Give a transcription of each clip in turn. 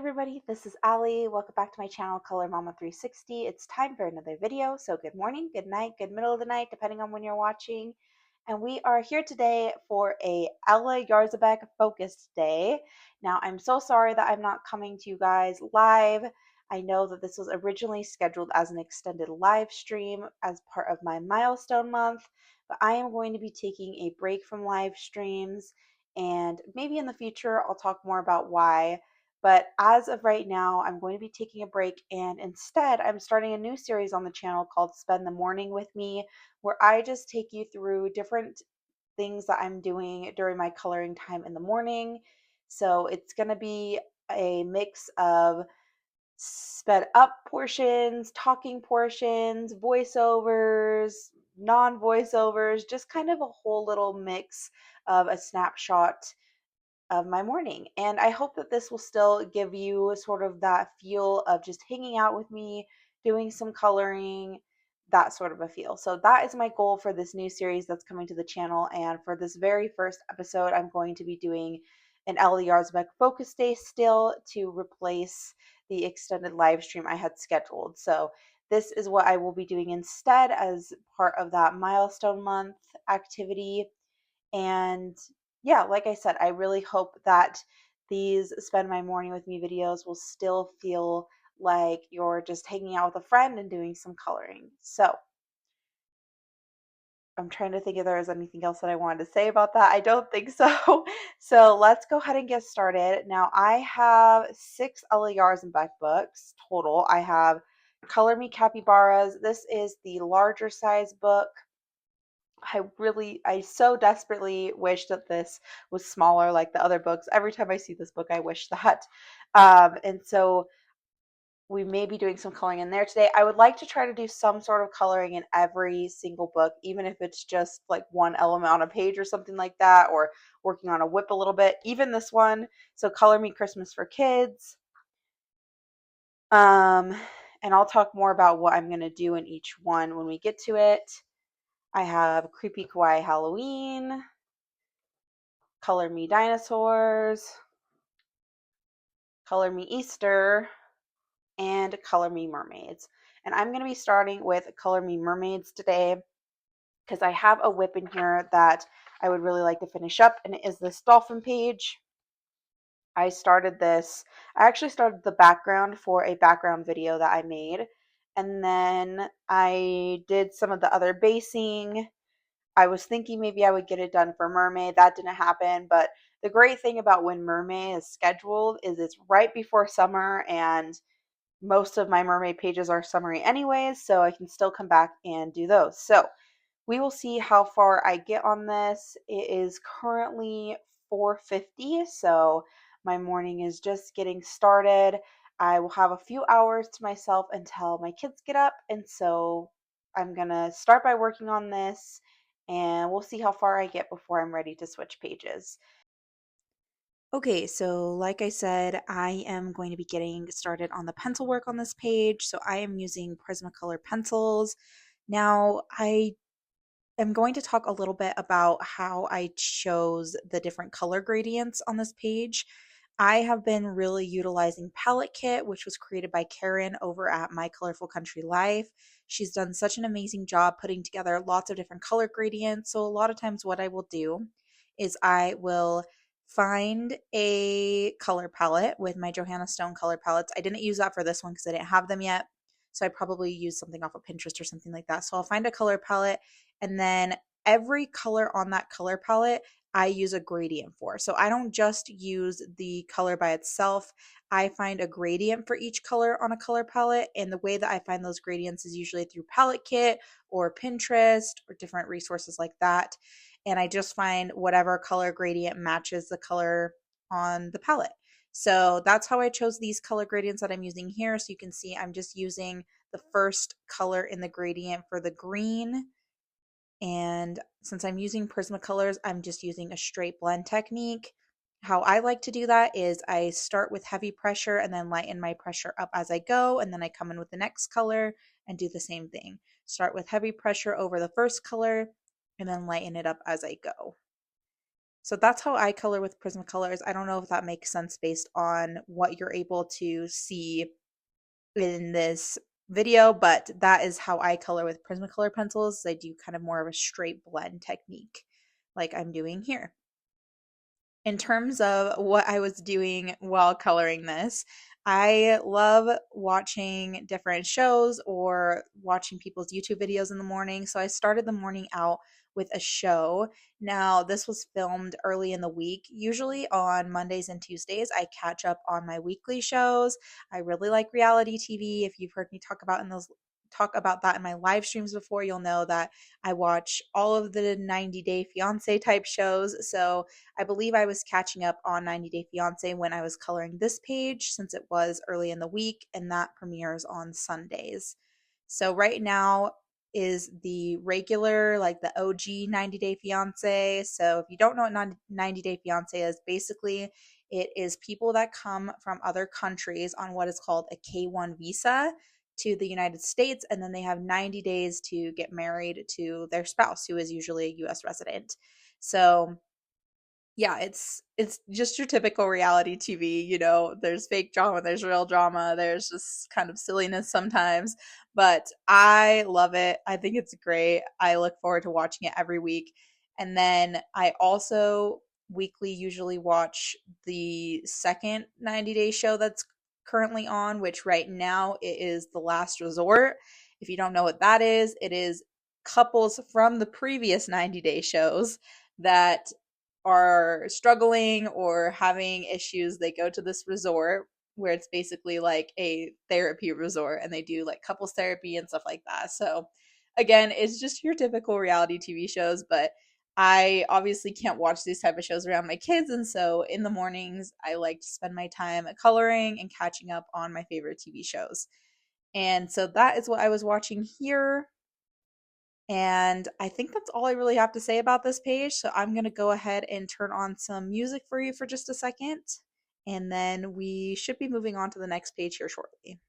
everybody, this is Ali. Welcome back to my channel, Color Mama 360. It's time for another video. So good morning, good night, good middle of the night, depending on when you're watching. And we are here today for a Ella Jarzabek focused day. Now, I'm so sorry that I'm not coming to you guys live. I know that this was originally scheduled as an extended live stream as part of my milestone month, but I am going to be taking a break from live streams, and maybe in the future I'll talk more about why. But as of right now, I'm going to be taking a break, and instead, I'm starting a new series on the channel called Spend the Morning with Me, where I just take you through different things that I'm doing during my coloring time in the morning. So it's going to be a mix of sped up portions, talking portions, voiceovers, non voiceovers, just kind of a whole little mix of a snapshot of my morning. And I hope that this will still give you sort of that feel of just hanging out with me, doing some coloring, that sort of a feel. So that is my goal for this new series that's coming to the channel. And for this very first episode, I'm going to be doing an Ellie Yarzabek focus day still to replace the extended live stream I had scheduled. So this is what I will be doing instead as part of that milestone month activity. And yeah, like I said, I really hope that these Spend My Morning with Me videos will still feel like you're just hanging out with a friend and doing some coloring. So I'm trying to think if there is anything else that I wanted to say about that. I don't think so. So let's go ahead and get started. Now I have 6 Ella Yarzabek books total. I have Color Me Capybaras. This is the larger size book. I so desperately wish that this was smaller like the other books. Every time I see this book, I wish that. And so we may be doing some coloring in there today. I would like to try to do some sort of coloring in every single book, even if it's just like one element on a page or something like that, or working on a whip a little bit. Even this one, so Color Me Christmas for Kids. Um, and I'll talk more about what I'm going to do in each one when we get to it. I have Creepy Kawaii Halloween, Color Me Dinosaurs, Color Me Easter, and Color Me Mermaids. And I'm going to be starting with Color Me Mermaids today because I have a whip in here that I would really like to finish up, and it is this dolphin page. I actually started the background for a background video that I made, and then I did some of the other basing. I was thinking maybe I would get it done for Mermaid. That didn't happen, but the great thing about when Mermaid is scheduled is it's right before summer, and most of my Mermaid pages are summary anyways, so I can still come back and do those. So we will see how far I get on this. It is currently 4:50, so my morning is just getting started. I will have a few hours to myself until my kids get up, and so I'm gonna start by working on this, and we'll see how far I get before I'm ready to switch pages. Okay, so like I said, I am going to be getting started on the pencil work on this page. So I am using Prismacolor pencils. Now, I am going to talk a little bit about how I chose the different color gradients on this page. I have been really utilizing Palette Kit, which was created by Karen over at My Colorful Country Life. She's done such an amazing job putting together lots of different color gradients. So a lot of times what I will do is I will find a color palette with my Johanna Stone color palettes. I didn't use that for this one because I didn't have them yet. So I probably use something off of Pinterest or something like that. So I'll find a color palette, and then every color on that color palette I use a gradient for. So I don't just use the color by itself. I find a gradient for each color on a color palette, and the way that I find those gradients is usually through Palette Kit or Pinterest or different resources like that. And I just find whatever color gradient matches the color on the palette. So that's how I chose these color gradients that I'm using here. So you can see I'm just using the first color in the gradient for the green. And since I'm using Prismacolors, I'm just using a straight blend technique. How I like to do that is I start with heavy pressure and then lighten my pressure up as I go. And then I come in with the next color and do the same thing. Start with heavy pressure over the first color and then lighten it up as I go. So that's how I color with Prismacolors. I don't know if that makes sense based on what you're able to see in this video, but that is how I color with Prismacolor pencils. I do kind of more of a straight blend technique like I'm doing here. In terms of what I was doing while coloring this, I love watching different shows or watching people's YouTube videos in the morning. So I started the morning out with a show. Now, this was filmed early in the week. Usually on Mondays and Tuesdays, I catch up on my weekly shows. I really like reality TV. If you've heard me talk about that in my live streams before, you'll know that I watch all of the 90 Day Fiance type shows. So I believe I was catching up on 90 Day Fiance when I was coloring this page since it was early in the week and that premieres on Sundays. So right now is the regular, like the OG 90 Day Fiance. So if you don't know what 90 Day Fiance is, basically it is people that come from other countries on what is called a K1 visa to the United States, and then they have 90 days to get married to their spouse, who is usually a US resident. So yeah, it's just your typical reality TV, there's fake drama, there's real drama, there's just kind of silliness sometimes, but I love it. I think it's great. I look forward to watching it every week. And then I also weekly usually watch the second 90-day show that's currently on, which right now it is The Last Resort. If you don't know what that is, it is couples from the previous 90-day shows that are struggling or having issues. They go to this resort where it's basically like a therapy resort, and they do like couples therapy and stuff like that. So again, it's just your typical reality TV shows, but I obviously can't watch these type of shows around my kids, and so in the mornings I like to spend my time coloring and catching up on my favorite TV shows. And so that is what I was watching here. And I think that's all I really have to say about this page. So I'm going to go ahead and turn on some music for you for just a second. And then we should be moving on to the next page here shortly.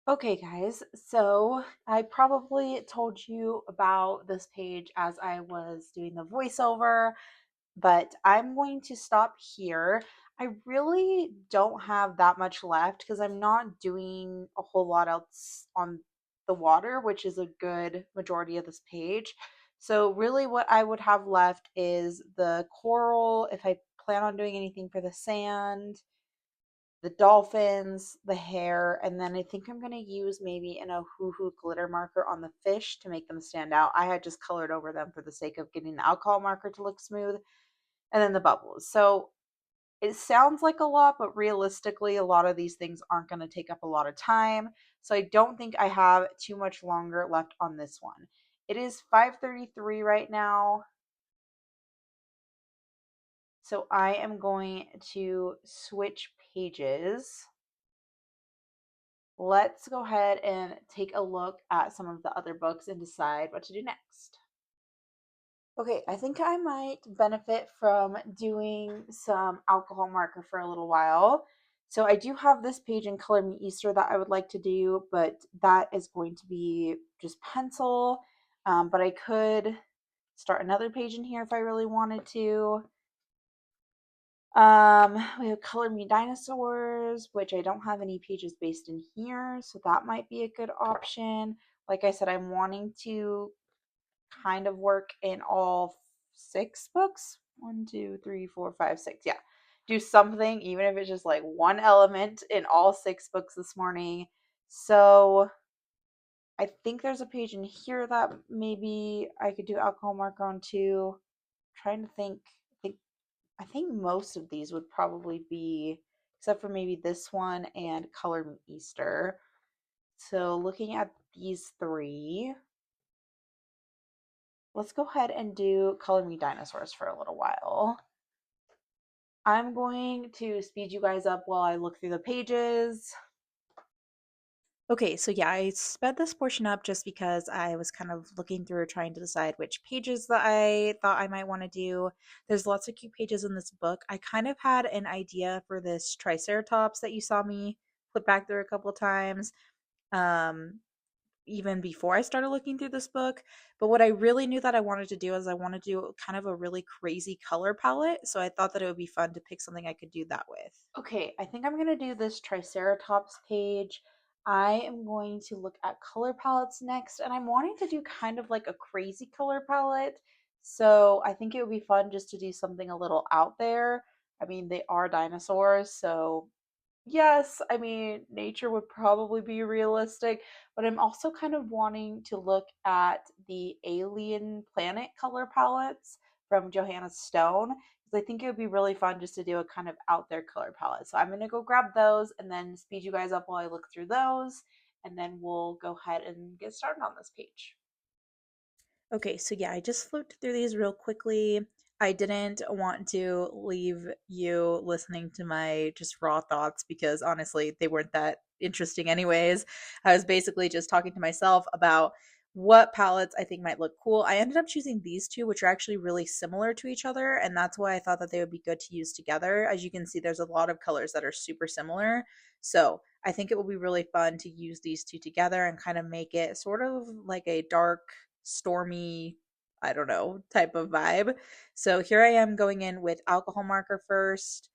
Okay, guys, so I probably told you about this page as I was doing the voiceover, but I'm going to stop here. I really don't have that much left because I'm not doing a whole lot else on the water, which is a good majority of this page. So, really, what I would have left is the coral, if I plan on doing anything for the sand, the dolphins, the hair, and then I think I'm going to use maybe an Ohuhu glitter marker on the fish to make them stand out. I had just colored over them for the sake of getting the alcohol marker to look smooth, and then the bubbles. So it sounds like a lot, but realistically, a lot of these things aren't going to take up a lot of time. So I don't think I have too much longer left on this one. It is 5:33 right now. So I am going to switch pages. Let's go ahead and take a look at some of the other books and decide what to do next. Okay, I think I might benefit from doing some alcohol marker for a little while. So I do have this page in Color Me Easter that I would like to do, but that is going to be just pencil. But I could start another page in here if I really wanted to. We have Color Me Dinosaurs, which I don't have any pages based in here, so that might be a good option. Like I said, I'm wanting to kind of work in all six books. One, two, three, four, five, six. Yeah. Do something, even if it's just like one element in all six books this morning. So I think there's a page in here that maybe I could do alcohol marker on too. I'm trying to think. I think most of these would probably be, except for maybe this one and Color Me Easter. So looking at these three, let's go ahead and do Color Me Dinosaurs for a little while. I'm going to speed you guys up while I look through the pages. Okay, so yeah, I sped this portion up just because I was kind of looking through trying to decide which pages that I thought I might want to do. There's lots of cute pages in this book. I kind of had an idea for this Triceratops that you saw me flip back through a couple times. Um, even before I started looking through this book. But what I really knew that I wanted to do is I wanted to do kind of a really crazy color palette. So I thought that it would be fun to pick something I could do that with. Okay, I think I'm going to do this Triceratops page. I am going to look at color palettes next, and I'm wanting to do kind of like a crazy color palette. So I think it would be fun just to do something a little out there. I mean, they are dinosaurs, so yes, I mean, nature would probably be realistic, but I'm also kind of wanting to look at the alien planet color palettes from Johanna Stone because I think it would be really fun just to do a kind of out there color palette. So I'm going to go grab those and then speed you guys up while I look through those, and then we'll go ahead and get started on this page. Okay, so yeah, I just flipped through these real quickly. I didn't want to leave you listening to my just raw thoughts because honestly, they weren't that interesting anyways. I was basically just talking to myself about what palettes I think might look cool. I ended up choosing these two, which are actually really similar to each other, and that's why I thought that they would be good to use together. As you can see, there's a lot of colors that are super similar. So I think it will be really fun to use these two together and kind of make it sort of like a dark stormy, I don't know, type of vibe. So here I am going in with alcohol marker first.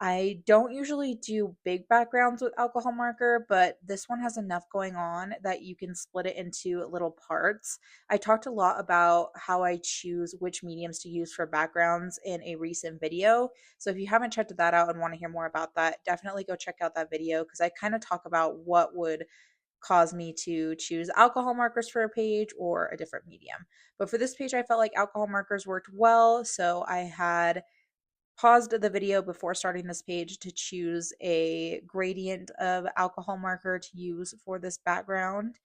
I don't usually do big backgrounds with alcohol marker, but this one has enough going on that you can split it into little parts. I talked a lot about how I choose which mediums to use for backgrounds in a recent video. So if you haven't checked that out and want to hear more about that, definitely go check out that video because I kind of talk about what would cause me to choose alcohol markers for a page or a different medium. But for this page, I felt like alcohol markers worked well, so I had paused the video before starting this page to choose a gradient of alcohol marker to use for this background.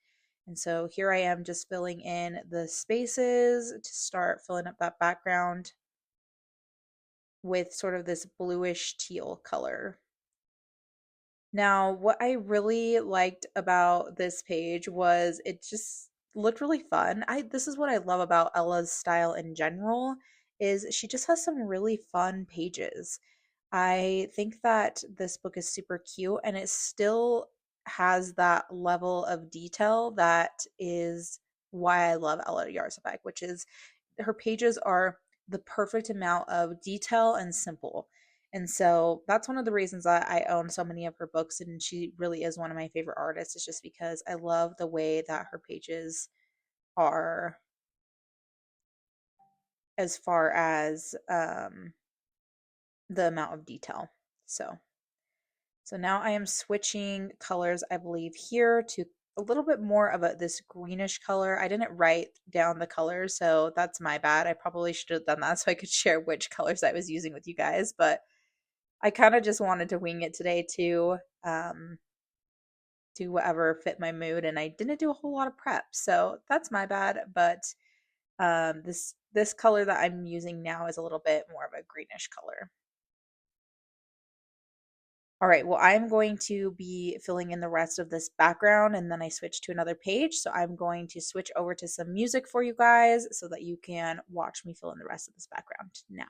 And so here I am just filling in the spaces to start filling up that background with sort of this bluish teal color. Now, what I really liked about this page was it just looked really fun. This is what I love about Ella's style in general is she just has some really fun pages. I think that this book is super cute and it still has that level of detail that is why I love Ella Jarzabek, which is her pages are the perfect amount of detail and simple. And so that's one of the reasons that I own so many of her books, and she really is one of my favorite artists, is just because I love the way that her pages are as far as the amount of detail. So now I am switching colors, I believe, here to a little bit more of this greenish color. I didn't write down the colors, so that's my bad. I probably should have done that so I could share which colors I was using with you guys, but I kind of just wanted to wing it today too. Do whatever fit my mood, and I didn't do a whole lot of prep, so that's my bad. But this color that I'm using now is a little bit more of a greenish color. All right, well, I'm going to be filling in the rest of this background and then I switch to another page. So I'm going to switch over to some music for you guys so that you can watch me fill in the rest of this background now.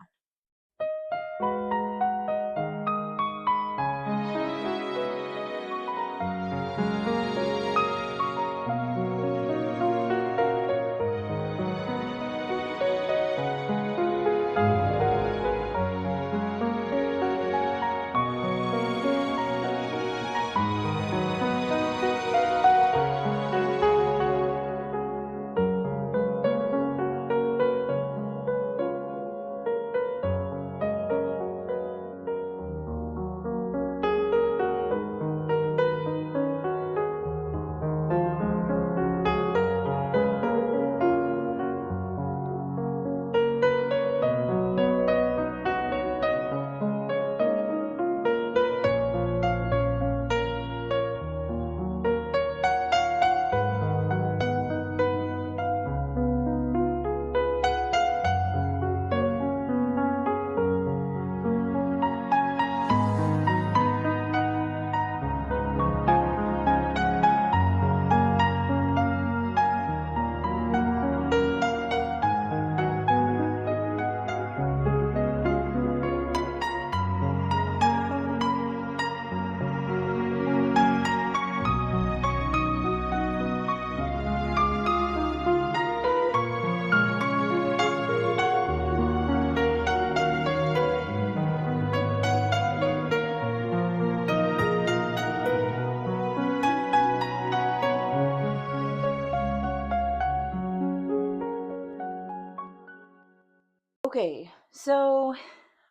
Okay, so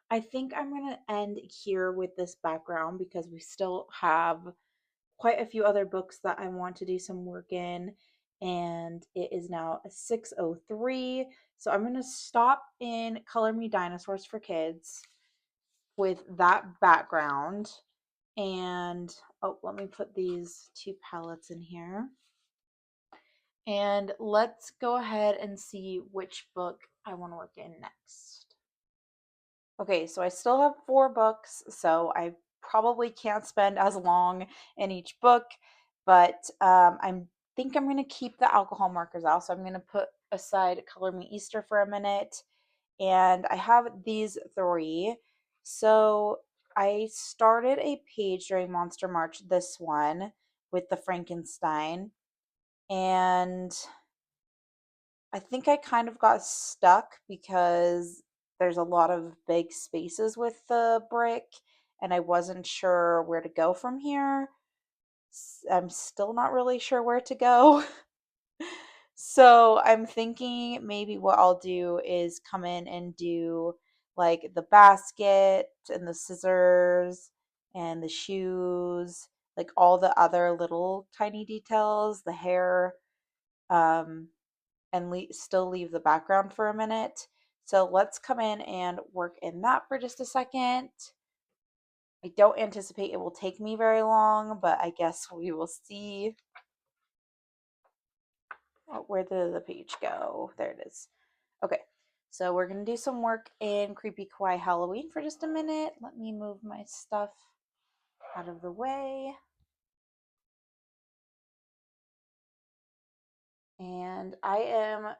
I think I'm going to end here with this background because we still have quite a few other books that I want to do some work in, and it is now 6:03. So I'm going to stop in Color Me Dinosaurs for Kids with that background. And oh, let me put these two palettes in here. And let's go ahead and see which book I want to work in next. Okay, so I still have 4 books, so I probably can't spend as long in each book, but I think I'm going to keep the alcohol markers out. So I'm going to put aside Color Me Easter for a minute, and I have these 3. So I started a page during Monster March, this one with the Frankenstein, and I think I kind of got stuck because there's a lot of big spaces with the brick and I wasn't sure where to go from here. I'm still not really sure where to go. So I'm thinking maybe what I'll do is come in and do like the basket and the scissors and the shoes, like all the other little tiny details, the hair. Um, and still leave the background for a minute. So let's come in and work in that for just a second. I don't anticipate it will take me very long, but I guess we will see. Oh, where did the page go? There it is. Okay, so we're going to do some work in Creepy Kawaii Halloween for just a minute. Let me move my stuff out of the way. And I am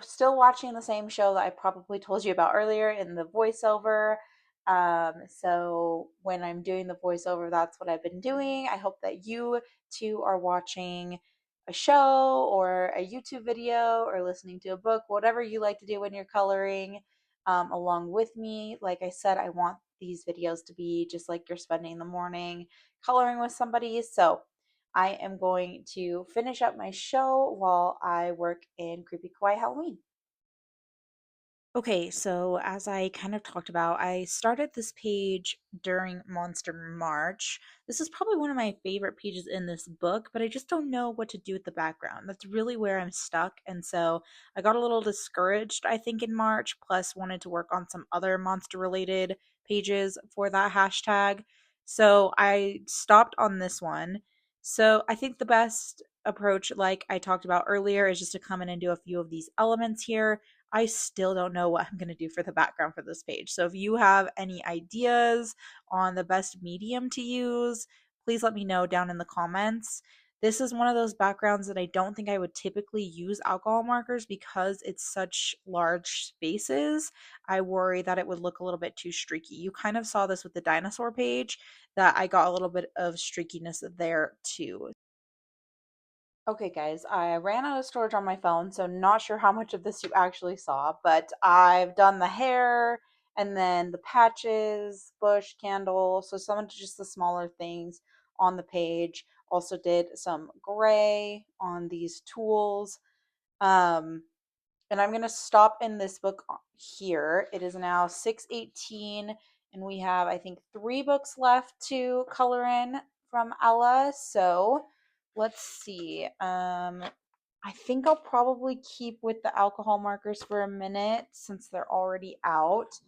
still watching the same show that I probably told you about earlier in the voiceover. So when I'm doing the voiceover, that's what I've been doing. I hope that you too are watching a show or a YouTube video or listening to a book, whatever you like to do when you're coloring, along with me. Like I said, I want these videos to be just like you're spending the morning coloring with somebody. So I am going to finish up my show while I work in Creepy Kawaii Halloween. Okay, so as I kind of talked about, I started this page during Monster March. This is probably one of my favorite pages in this book, but I just don't know what to do with the background. That's really where I'm stuck. And so I got a little discouraged, I think, in March, plus wanted to work on some other monster related pages for that hashtag. So I stopped on this one. So I think the best approach, like I talked about earlier, is just to come in and do a few of these elements here. I still don't know what I'm going to do for the background for this page. So if you have any ideas on the best medium to use, please let me know down in the comments. This is one of those backgrounds that I don't think I would typically use alcohol markers because it's such large spaces. I worry that it would look a little bit too streaky. You kind of saw this with the dinosaur page, that I got a little bit of streakiness there too. Okay, guys, I ran out of storage on my phone, so not sure how much of this you actually saw, but I've done the hair and then the patches, bush, candle, so some of just the smaller things on the page. Also did some gray on these tools. Um, and I'm going to stop in this book here. It is now 6:18 and we have I think 3 books left to color in from Ella. So, let's see. I think I'll probably keep with the alcohol markers for a minute since they're already out.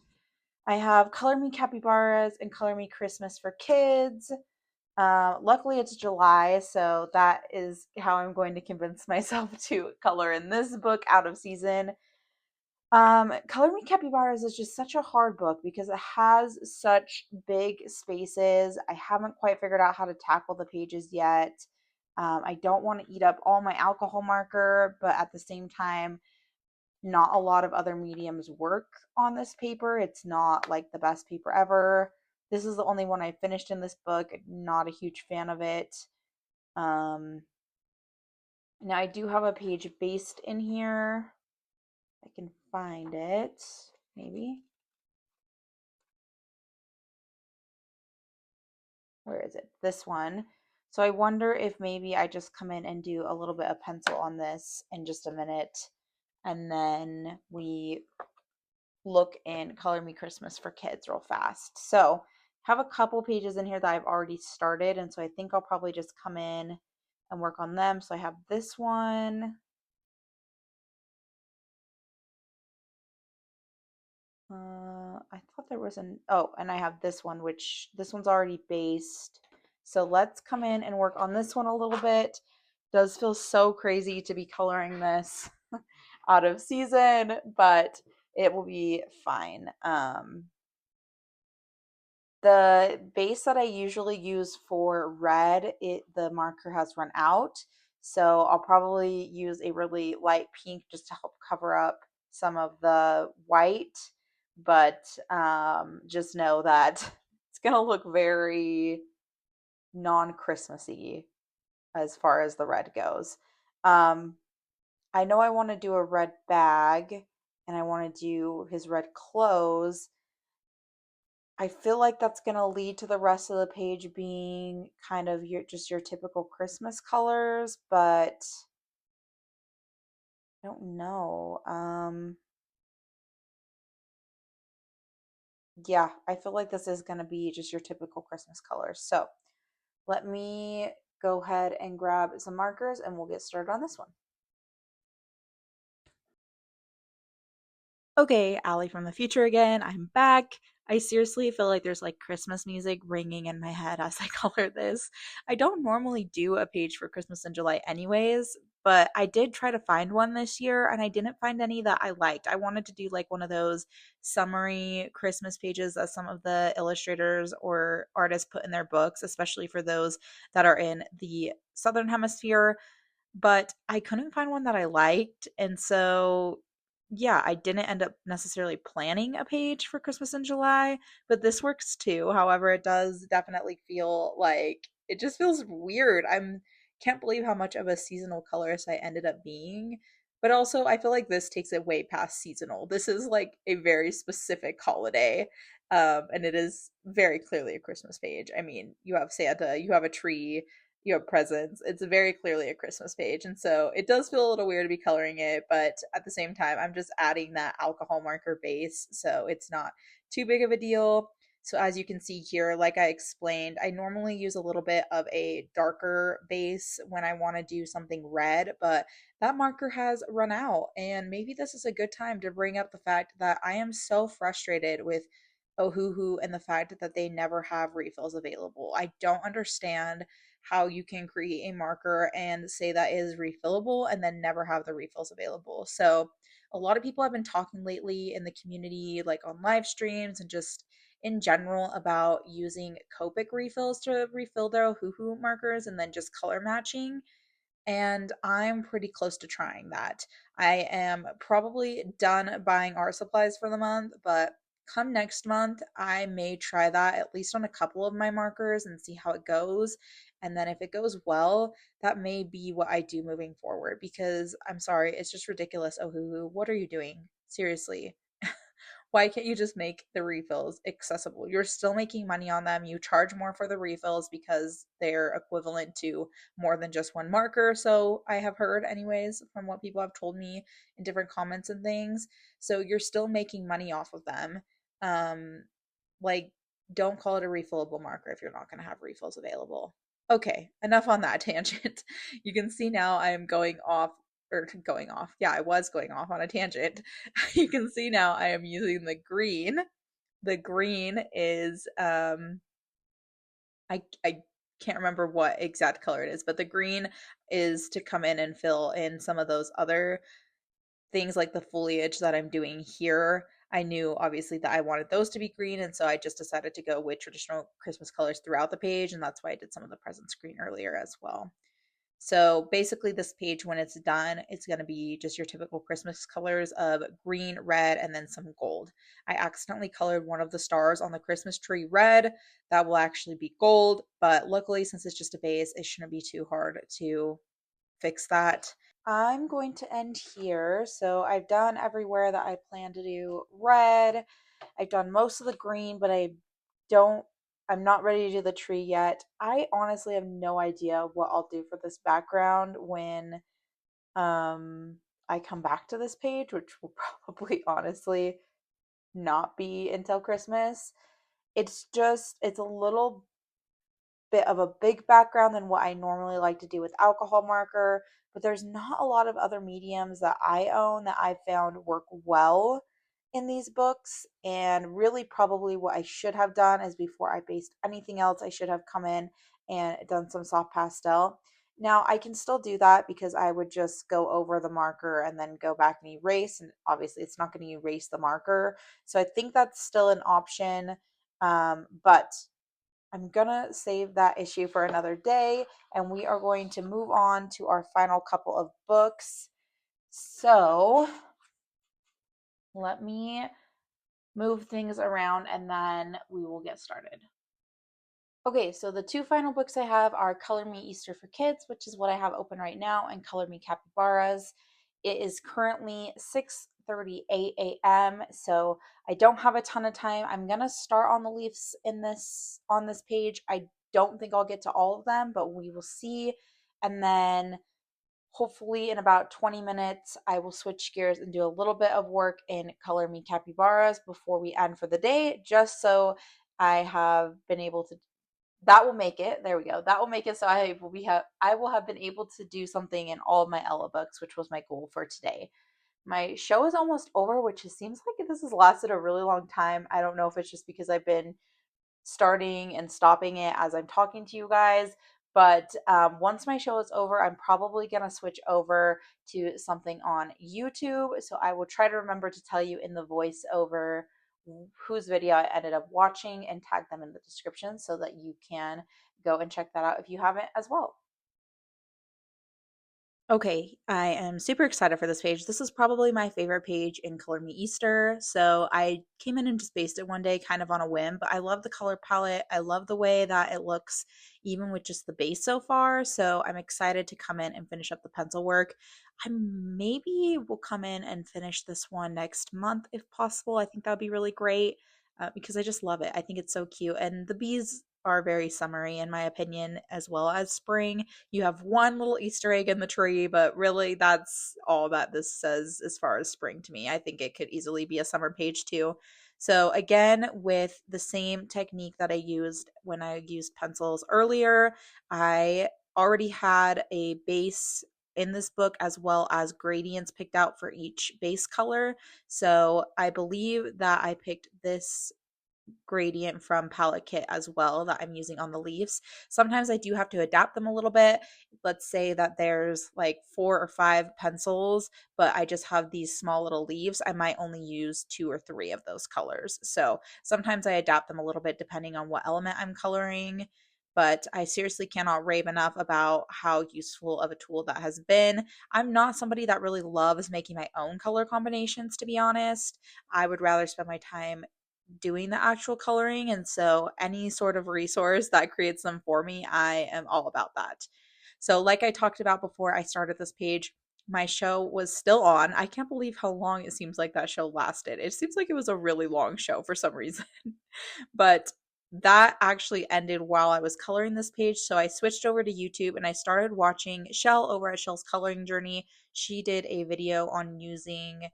I have Color Me Capybaras and Color Me Christmas for Kids. Luckily, it's July, so that is how I'm going to convince myself to color in this book out of season. Color Me Capybaras is just such a hard book because it has such big spaces. I haven't quite figured out how to tackle the pages yet. I don't want to eat up all my alcohol marker, but at the same time, not a lot of other mediums work on this paper. It's not like the best paper ever. This is the only one I finished in this book. Not a huge fan of it. Um, Now I do have a page based in here. I can find it, maybe. Where is it? This one. So I wonder if maybe I just come in and do a little bit of pencil on this in just a minute, and then we look in Color Me Christmas for Kids real fast. So I have a couple pages in here that I've already started, and so I think I'll probably just come in and work on them. So I have this one. I thought there was an, oh, and I have this one, which this one's already based. So let's come in and work on this one a little bit. Does feel so crazy to be coloring this out of season, but it will be fine. The base that I usually use for red, the marker has run out. So I'll probably use a really light pink just to help cover up some of the white. But just know that it's going to look very non-Christmassy as far as the red goes. Um, I know I want to do a red bag and I want to do his red clothes. I feel like that's going to lead to the rest of the page being kind of your typical Christmas colors, but I don't know. Yeah, I feel like this is going to be just your typical Christmas colors. So, let me go ahead and grab some markers and we'll get started on this one. Okay, Allie from the future again. I'm back. I seriously feel like there's like Christmas music ringing in my head as I color this. I don't normally do a page for Christmas in July, anyways, but I did try to find one this year and I didn't find any that I liked. I wanted to do like one of those summary Christmas pages that some of the illustrators or artists put in their books, especially for those that are in the Southern Hemisphere, but I couldn't find one that I liked. And so, yeah, I didn't end up necessarily planning a page for Christmas in July, but this works too. However, it does definitely feel like it just feels weird. I'm can't believe how much of a seasonal colorist I ended up being. But also, I feel like this takes it way past seasonal. This is like a very specific holiday. And it is very clearly a Christmas page. I mean, you have Santa, you have a tree, you have presents. It's very clearly a Christmas page. And so it does feel a little weird to be coloring it, but at the same time, I'm just adding that alcohol marker base. So it's not too big of a deal. So as you can see here, like I explained, I normally use a little bit of a darker base when I want to do something red, but that marker has run out. And maybe this is a good time to bring up the fact that I am so frustrated with Ohuhu and the fact that they never have refills available. I don't understand how you can create a marker and say that is refillable and then never have the refills available. So A lot of people have been talking lately in the community, like on live streams and just in general, about using Copic refills to refill their Ohuhu markers and then just color matching, and I'm pretty close to trying that. I am probably done buying art supplies for the month, but come next month, I may try that at least on a couple of my markers and see how it goes. And then if it goes well, that may be what I do moving forward because I'm sorry, it's just ridiculous. Oh, hoo hoo, what are you doing? Seriously. Why can't you just make the refills accessible? You're still making money on them. You charge more for the refills because they're equivalent to more than just one marker. So I have heard, anyways, from what people have told me in different comments and things. So you're still making money off of them. Um, like, don't call it a refillable marker if you're not going to have refills available. Okay, enough on that tangent. You can see now I am going off, or going off. Yeah, I was going off on a tangent. You can see now I am using the green. The green is I can't remember what exact color it is, but the green is to come in and fill in some of those other things like the foliage that I'm doing here. I knew obviously that I wanted those to be green, and so I just decided to go with traditional Christmas colors throughout the page, and that's why I did some of the presents green earlier as well. So basically, this page, when it's done, it's going to be just your typical Christmas colors of green, red, and then some gold. I accidentally colored one of the stars on the Christmas tree red. That will actually be gold, but luckily, since it's just a base, it shouldn't be too hard to fix that. I'm going to end here. So I've done everywhere that I plan to do red. I've done most of the green, but don't I'm not ready to do the tree yet. I honestly have no idea what I'll do for this background when um I come back to this page, which will probably honestly not be until Christmas. It's a little bit of a big background than what I normally like to do with alcohol marker, but there's not a lot of other mediums that I own that I found work well in these books. And really, probably what I should have done is before I based anything else, I should have come in and done some soft pastel. Now, I can still do that because I would just go over the marker and then go back and erase. And obviously, it's not going to erase the marker. So I think that's still an option. But I'm gonna save that issue for another day, and we are going to move on to our final couple of books. So let me move things around and then we will get started. Okay, so the two final books I have are Color Me Easter for Kids, which is what I have open right now, and Color Me Capybaras. It is currently 6:38 a.m., so I don't have a ton of time. I'm gonna start on the leaves in this on this page. I don't think I'll get to all of them, but we will see. And then hopefully in about 20 minutes, I will switch gears and do a little bit of work in Color Me Capybaras before we end for the day, just so I have been able to that will make it. There we go. That will make it so I will have been able to do something in all of my Ella books, which was my goal for today. My show is almost over, which seems like this has lasted a really long time. I don't know if it's just because I've been starting and stopping it as I'm talking to you guys. But once my show is over, I'm probably going to switch over to something on YouTube. So I will try to remember to tell you in the voiceover whose video I ended up watching and tag them in the description so that you can go and check that out if you haven't as well. Okay, I am super excited for this page. This is probably my favorite page in Color Me Easter. So I came in and just based it one day kind of on a whim, but I love the color palette. I love the way that it looks even with just the base so far. So I'm excited to come in and finish up the pencil work. I maybe will come in and finish this one next month if possible. I think that would be really great because I just love it. I think it's so cute. And the bees are very summery in my opinion, as well as spring. You have one little Easter egg in the tree, but really that's all that this says as far as spring to me. I think it could easily be a summer page too. So again, with the same technique that I used when I used pencils earlier, I already had a base in this book as well as gradients picked out for each base color. So I believe that I picked this gradient from palette kit as well that I'm using on the leaves. Sometimes I do have to adapt them a little bit. Let's say that there's like 4 or 5 pencils, but I just have these small little leaves. I might only use 2 or 3 of those colors. So sometimes I adapt them a little bit depending on what element I'm coloring. But I seriously cannot rave enough about how useful of a tool that has been. I'm not somebody that really loves making my own color combinations, to be honest. I would rather spend my time doing the actual coloring. And so, any sort of resource that creates them for me, I am all about that. So, like I talked about before I started this page, my show was still on. I can't believe how long it seems like that show lasted. It seems like it was a really long show for some reason. But that actually ended while I was coloring this page. So I switched over to YouTube and I started watching Shell over at Shell's Coloring Journey. She did a video on using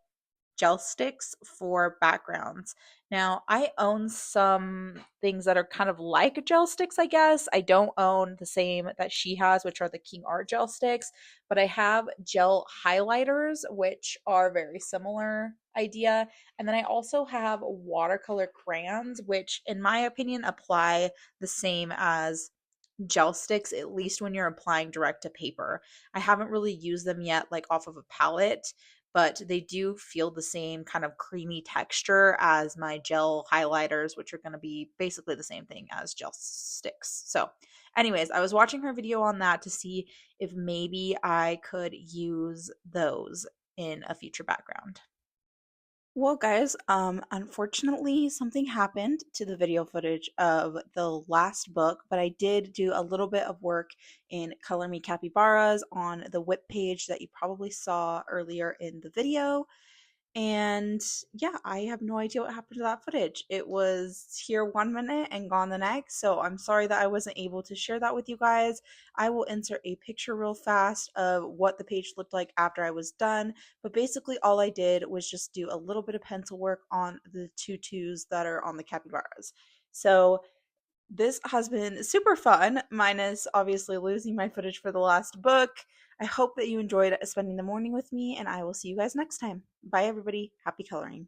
gel sticks for backgrounds. Now, I own some things that are kind of like gel sticks, I guess. I don't own the same that she has, which are the King Art gel sticks, but I have gel highlighters, which are very similar idea. And then I also have watercolor crayons, which in my opinion apply the same as gel sticks, at least when you're applying direct to paper. I haven't really used them yet, like off of a palette, but they do feel the same kind of creamy texture as my gel highlighters, which are going to be basically the same thing as gel sticks. So, anyways, I was watching her video on that to see if maybe I could use those in a future background. Well, guys, unfortunately, something happened to the video footage of the last book, but I did do a little bit of work in Color Me Capybaras on the whip page that you probably saw earlier in the video. And yeah, I have no idea what happened to that footage. It was here 1 minute and gone the next. So I'm sorry that I wasn't able to share that with you guys. I will insert a picture real fast of what the page looked like after I was done. But basically, all I did was just do a little bit of pencil work on the tutus that are on the capybaras. So this has been super fun, minus obviously losing my footage for the last book. I hope that you enjoyed spending the morning with me, and I will see you guys next time. Bye, everybody. Happy coloring.